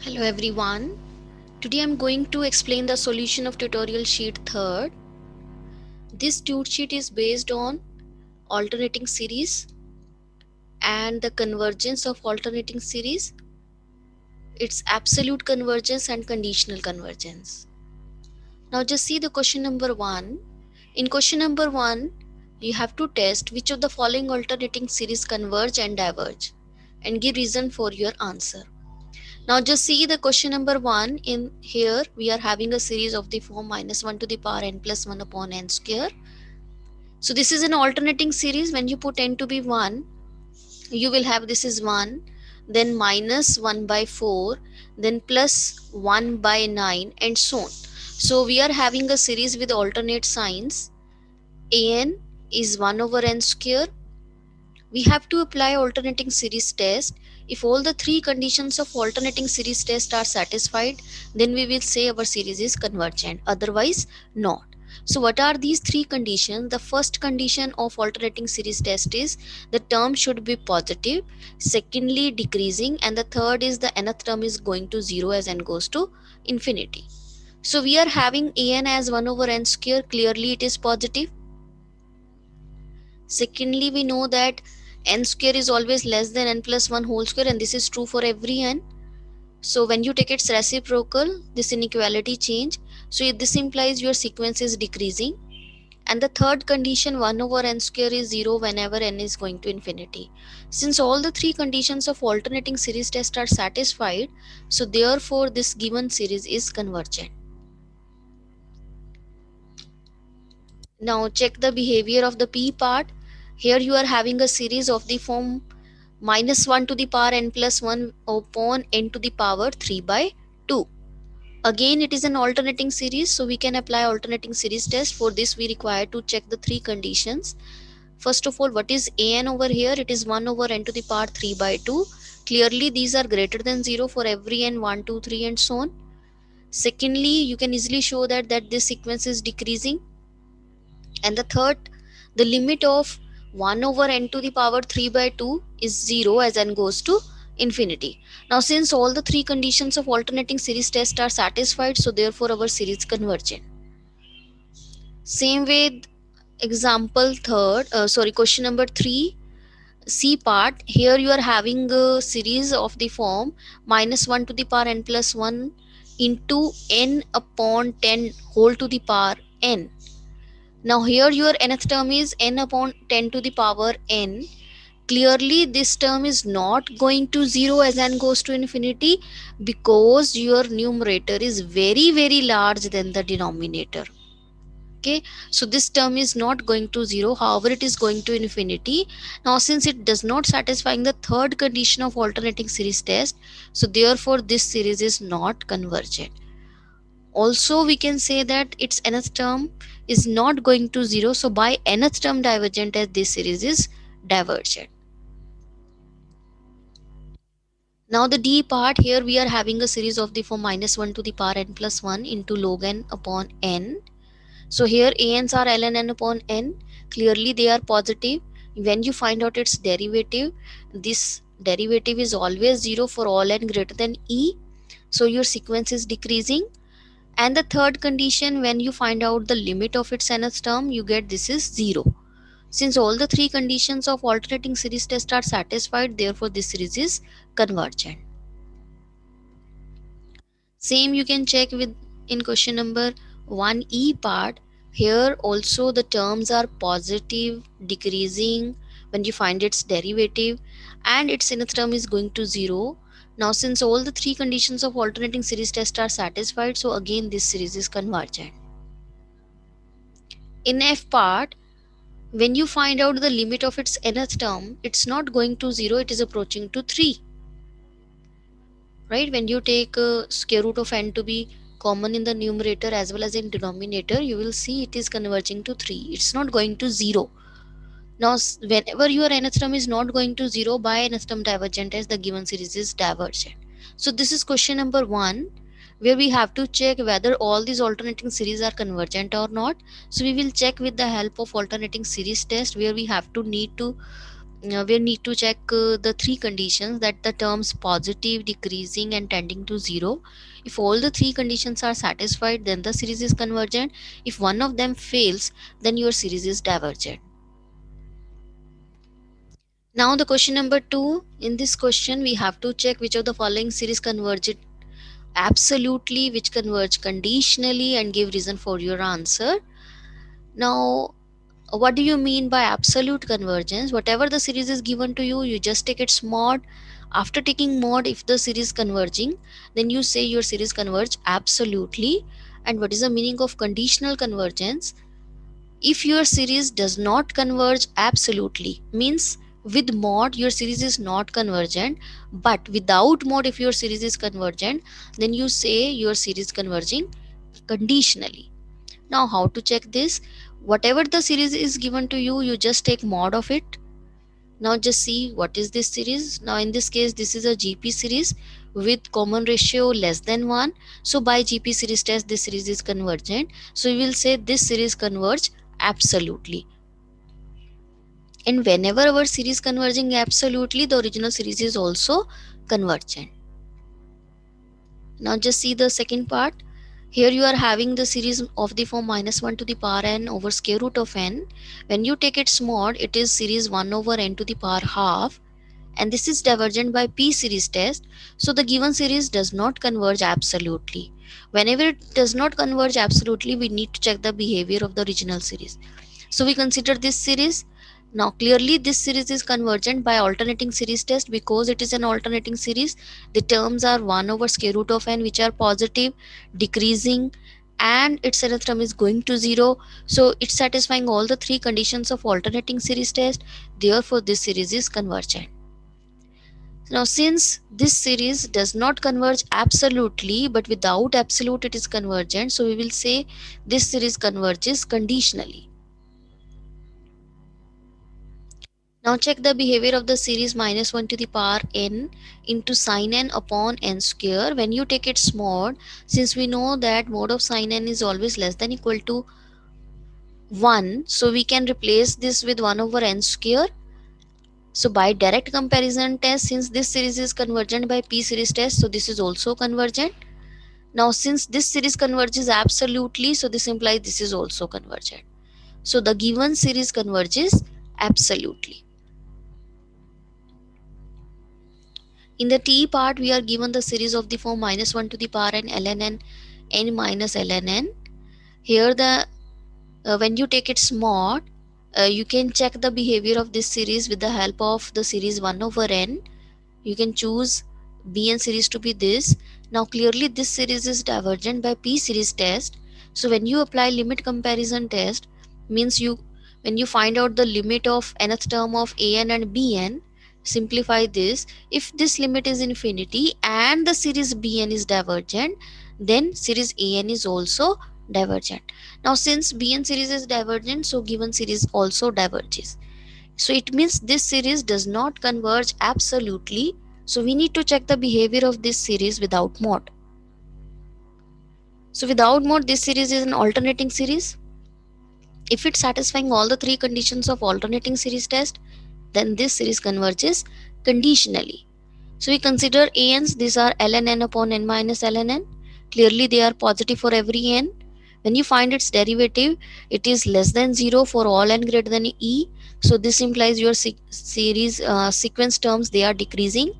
Hello everyone. Today I'm going to explain the solution of tutorial sheet 3rd. This tute sheet is based on alternating series and the convergence of alternating series, its absolute convergence and conditional convergence. Now just see the question number 1. In question number 1, you have to test which of the following alternating series converge and diverge and give reason for your answer. Now just see the question number 1. In here we are having a series of the form minus 1 to the power n plus 1 upon n square. So this is an alternating series. When you put n to be 1, you will have this is 1, then minus 1 by 4, then plus 1 by 9 and so on. So we are having a series with alternate signs. An is 1 over n square. We have to apply alternating series test. If all the three conditions of alternating series test are satisfied, then we will say our series is convergent, otherwise not. So what are these three conditions? The first condition of alternating series test is the term should be positive, secondly decreasing, and the third is the nth term is going to 0 as n goes to infinity. So we are having an as 1 over n square, clearly it is positive. Secondly, we know that n square is always less than n plus 1 whole square, and this is true for every n. So when you take its reciprocal, this inequality change. So this implies your sequence is decreasing. And the third condition, 1 over n square is 0 whenever n is going to infinity. Since all the three conditions of alternating series test are satisfied, so therefore this given series is convergent. Now check the behavior of the p part. Here you are having a series of the form minus 1 to the power n plus 1 upon n to the power 3 by 2. Again it is an alternating series, so we can apply alternating series test. For this we require to check the three conditions. First of all, what is an over here? It is 1 over n to the power 3 by 2. Clearly these are greater than 0 for every n, 1, 2, 3 and so on. Secondly, you can easily show that this sequence is decreasing. And the third, the limit of 1 over n to the power 3 by 2 is 0 as n goes to infinity. Now since all the three conditions of alternating series test are satisfied, so therefore our series convergent. Same with example question number 3, C part. Here you are having a series of the form minus 1 to the power n plus 1 into n upon 10 whole to the power n. Now here your nth term is n upon 10 to the power n. Clearly this term is not going to 0 as n goes to infinity, because your numerator is very large than the denominator. Okay, so this term is not going to 0, however it is going to infinity. Now since it does not satisfying the third condition of alternating series test, so therefore this series is not convergent. Also we can say that its nth term is not going to 0, so by nth term divergent as this series is divergent. Now the D part, here we are having a series of the form minus 1 to the power n plus 1 into log n upon n. So here ans are ln n upon n. Clearly they are positive. When you find out its derivative, this derivative is always 0 for all n greater than e. So your sequence is decreasing. And the third condition, when you find out the limit of its nth term, you get this is 0. Since all the three conditions of alternating series test are satisfied, therefore this series is convergent. Same you can check with in question number 1e part. Here also the terms are positive, decreasing when you find its derivative, and its nth term is going to 0. Now since all the three conditions of alternating series test are satisfied, so again this series is convergent. In f part, when you find out the limit of its nth term, it's not going to 0, it is approaching to 3. Right? When you take square root of n to be common in the numerator as well as in denominator, you will see it is converging to 3. It's not going to 0. Now whenever your nth term is not going to 0, by nth term divergent as the given series is divergent. So this is question number 1, where we have to check whether all these alternating series are convergent or not. So we will check with the help of alternating series test, where we have to need to we need to check the three conditions, that the terms positive, decreasing and tending to zero. If all the three conditions are satisfied, then the series is convergent. If one of them fails, then your series is divergent. Now the question number 2, in this question we have to check which of the following series converge absolutely, which converge conditionally, and give reason for your answer. Now, what do you mean by absolute convergence? Whatever the series is given to you, you just take its mod. After taking mod, if the series converging, then you say your series converge absolutely. And what is the meaning of conditional convergence? If your series does not converge absolutely, means with mod your series is not convergent, but without mod if your series is convergent, then you say your series converging conditionally. Now how to check this? Whatever the series is given to you, you just take mod of it. Now just see what is this series. Now in this case, this is a GP series with common ratio less than 1. So by GP series test, this series is convergent. So we will say this series converge absolutely. And whenever our series converging absolutely, the original series is also convergent. Now just see the second part. Here you are having the series of the form minus 1 to the power n over square root of n. When you take its mod, it is series 1 over n to the power half, and this is divergent by P series test. So the given series does not converge absolutely. Whenever it does not converge absolutely, we need to check the behavior of the original series. So we consider this series. Now clearly this series is convergent by alternating series test, because it is an alternating series. The terms are 1 over square root of n, which are positive, decreasing, and its nth term is going to 0. So it's satisfying all the three conditions of alternating series test. Therefore this series is convergent. Now since this series does not converge absolutely, but without absolute it is convergent, so we will say this series converges conditionally. Now check the behavior of the series minus 1 to the power n into sin n upon n square. When you take its mod, since we know that mod of sin n is always less than equal to 1, so we can replace this with 1 over n square. So by direct comparison test, since this series is convergent by P series test, so this is also convergent. Now since this series converges absolutely, so this implies this is also convergent. So the given series converges absolutely. In the T part, we are given the series of the form minus 1 to the power n ln n minus ln n. Here the when you take its mod, you can check the behavior of this series with the help of the series 1 over n. You can choose Bn series to be this. Now clearly this series is divergent by P series test. So when you apply limit comparison test, means when you find out the limit of nth term of an and bn, simplify this. If this limit is infinity and the series bn is divergent, then series an is also divergent. Now since bn series is divergent, so given series also diverges. So it means this series does not converge absolutely. So we need to check the behavior of this series without mod. So without mod, this series is an alternating series. If it's satisfying all the three conditions of alternating series test, then this series converges conditionally. So we consider ANs, these are ln n upon n minus ln n. Clearly they are positive for every n. When you find its derivative, it is less than 0 for all n greater than e. So this implies your series sequence terms, they are decreasing.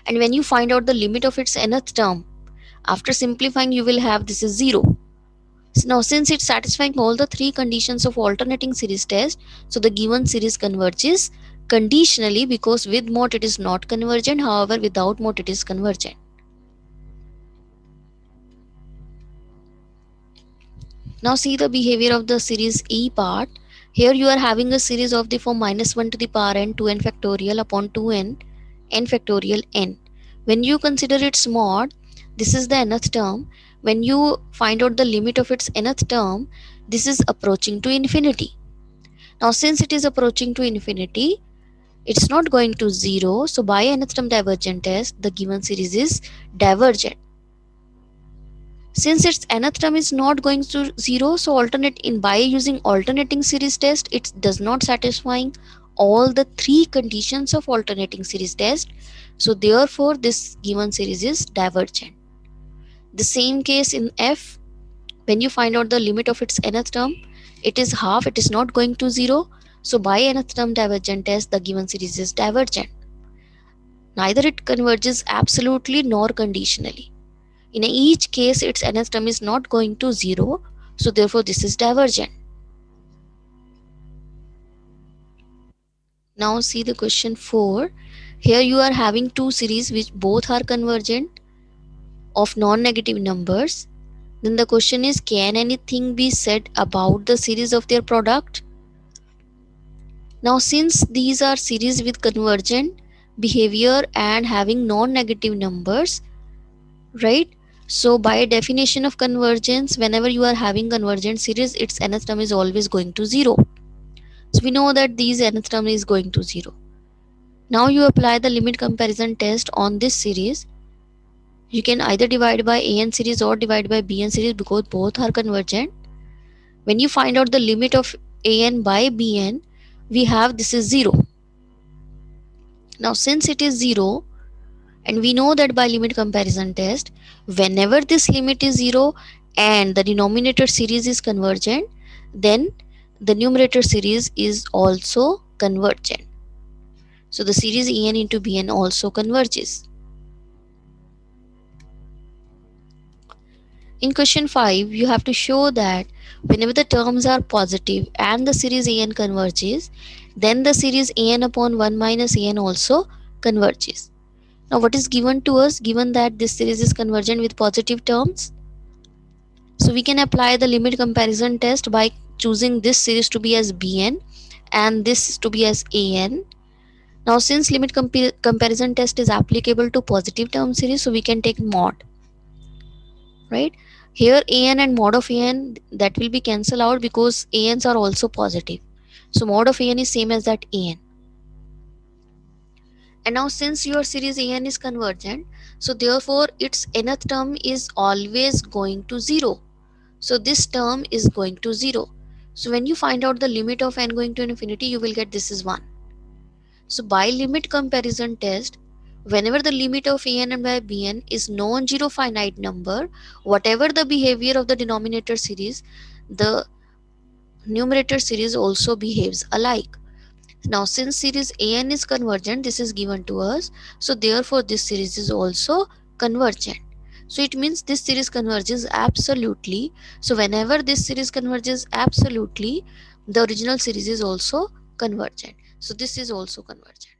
And when you find out the limit of its nth term, after simplifying you will have this is 0. So now since it's satisfying all the three conditions of alternating series test, so the given series converges conditionally, because with mod it is not convergent, however without mod it is convergent. Now see the behavior of the series E part. Here you are having a series of the form minus 1 to the power n 2n factorial upon 2n n factorial n. When you consider its mod, this is the nth term. When you find out the limit of its nth term, this is approaching to infinity. Now since it is approaching to infinity, it's not going to 0. So by nth term divergent test, the given series is divergent. Since its nth term is not going to 0, so by using alternating series test, it does not satisfying all the three conditions of alternating series test. So therefore this given series is divergent. The same case in f, when you find out the limit of its nth term, it is half, it is not going to 0. So by nth term divergent test, the given series is divergent. Neither it converges absolutely nor conditionally. In each case, its nth term is not going to 0. So therefore this is divergent. Now see the question 4. Here you are having two series which both are convergent of non-negative numbers. Then the question is, can anything be said about the series of their product? Now since these are series with convergent behavior and having non-negative numbers, right? So by definition of convergence, whenever you are having convergent series, its nth term is always going to 0. So we know that these nth term is going to 0. Now you apply the limit comparison test on this series. You can either divide by an series or divide by bn series because both are convergent. When you find out the limit of an by bn, we have this is 0. Now since it is 0, and we know that by limit comparison test, whenever this limit is 0 and the denominator series is convergent, then the numerator series is also convergent. So the series en into bn also converges. In question 5, you have to show that whenever the terms are positive and the series an converges, then the series an upon 1 minus an also converges. Now what is given to us? Given that this series is convergent with positive terms, so we can apply the limit comparison test by choosing this series to be as bn and this to be as an. Now since limit comparison test is applicable to positive term series, so we can take mod, right? Here an and mod of an, that will be cancelled out because ans are also positive. So mod of an is same as that an. And now since your series an is convergent, so therefore its nth term is always going to 0. So this term is going to 0. So when you find out the limit of n going to infinity, you will get this is 1. So by limit comparison test, whenever the limit of an and by bn is non-zero finite number, whatever the behavior of the denominator series, the numerator series also behaves alike. Now since series an is convergent, this is given to us, so therefore this series is also convergent. So it means this series converges absolutely. So whenever this series converges absolutely, the original series is also convergent. So this is also convergent.